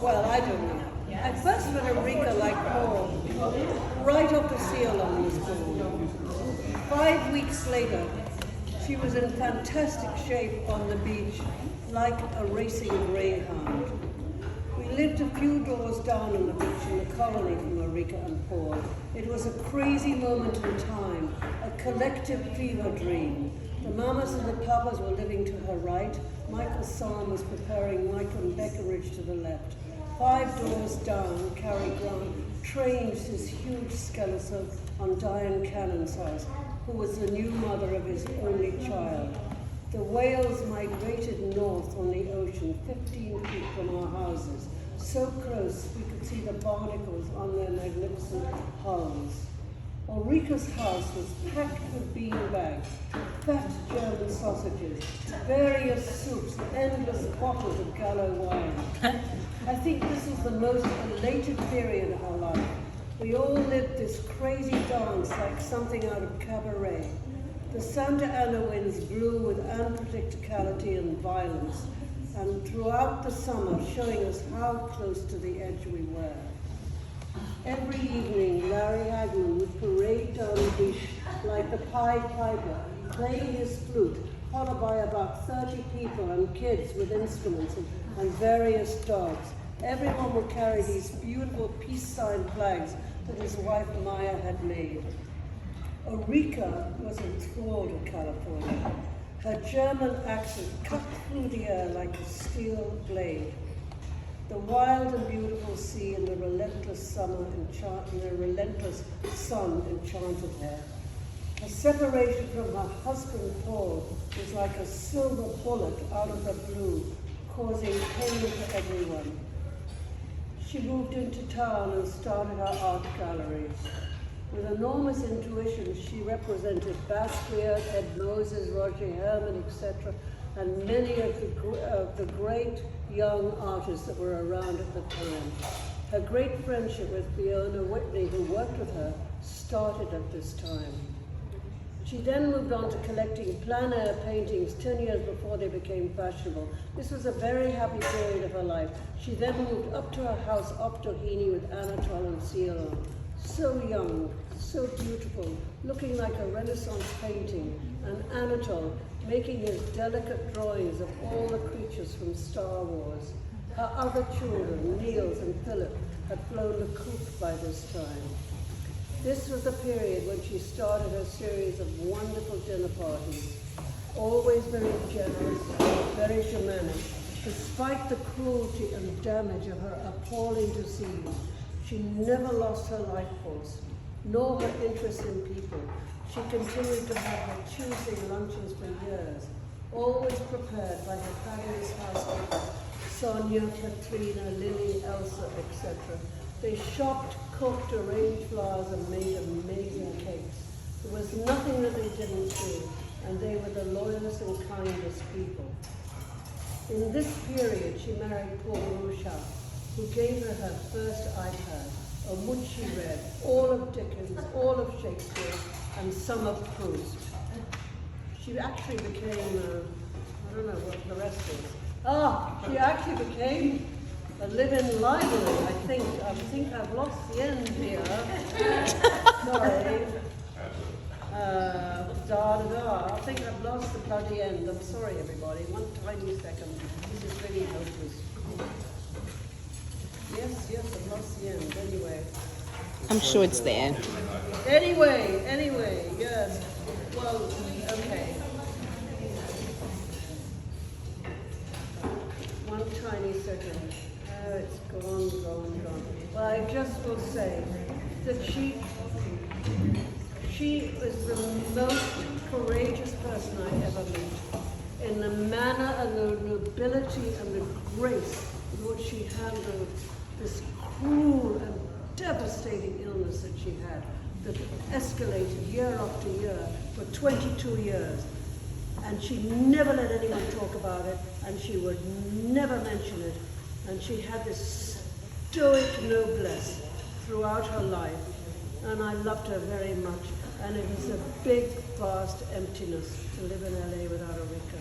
Well, I don't know. I first met Eureka like Paul, right after Sea Along was born. 5 weeks later, she was in fantastic shape on the beach, like a racing greyhound. We lived a few doors down on the beach in the colony from Eureka and Paul. It was a crazy moment in time, a collective fever dream. The mamas and the papas were living to her right. Michael Salm was preparing Michael and Beckeridge to the left. 5 doors down, Cary Grant trained his huge skeleton on Diane Cannon's house, who was the new mother of his only child. The whales migrated north on the ocean, 15 feet from our houses, so close we could see the barnacles on their magnificent hulls. Eureka's house was packed with bean bags, fat German sausages, various soups, endless bottles of Gallo wine. I think this was the most elated period of our life. We all lived this crazy dance like something out of cabaret. The Santa Ana winds blew with unpredictability and violence, and throughout the summer showing us how close to the edge we were. Every evening, Larry Hagman would parade down the beach like the Pied Piper, playing his flute, followed by about 30 people and kids with instruments and various dogs. Everyone would carry these beautiful peace sign flags that his wife Maya had made. Eureka was enthralled with California. Her German accent cut through the air like a steel blade. The wild and beautiful sea and the relentless summer and the relentless sun enchanted her. Her separation from her husband Paul was like a silver bullet out of the blue, causing pain to everyone. She moved into town and started her art galleries. With enormous intuition, she represented Basquiat, Ed Moses, Roger Herman, etc., and many of the great young artists that were around at the time. Her great friendship with Fiona Whitney, who worked with her, started at this time. She then moved on to collecting plein air paintings 10 years before they became fashionable. This was a very happy period of her life. She then moved up to her house up Doheny with Anatole and Cielo. So young, so beautiful, looking like a Renaissance painting, and Anatole making his delicate drawings of all the creatures from Star Wars. Her other children, Niels and Philip, had flown the coop by this time. This was the period when she started her series of wonderful dinner parties, always very generous, very Germanic. Despite the cruelty and damage of her appalling disease, she never lost her life force, nor her interest in people. She continued to have her Tuesday luncheons for years, always prepared by her fabulous housekeepers, Sonia, Katrina, Lily, Elsa, etc. They shopped, cooked, arranged flowers, and made amazing cakes. There was nothing that they didn't do, and they were the loyalest and kindest people. In this period, she married Paul Rouchard, who gave her her first iPad, on which she read all of Dickens, all of Shakespeare, and some of Proust. She actually became, I don't know what the rest is. She actually became a live-in library, I think. I think I've lost the end here. Sorry. I think I've lost the bloody end. I'm sorry, everybody. One tiny second. This is really hopeless. Yes, I've lost the end. Anyway. I'm sure it's there. Anyway, yes. Well, okay. One tiny second. It's gone. Well, I just will say that she was the most courageous person I ever met. In the manner and the nobility and the grace with which she handled this cruel and devastating illness that she had, that escalated year after year for 22 years. And she never let anyone talk about it, and she would never mention it. And she had this stoic noblesse throughout her life, and I loved her very much. And it was a big, vast emptiness to live in LA without Eureka.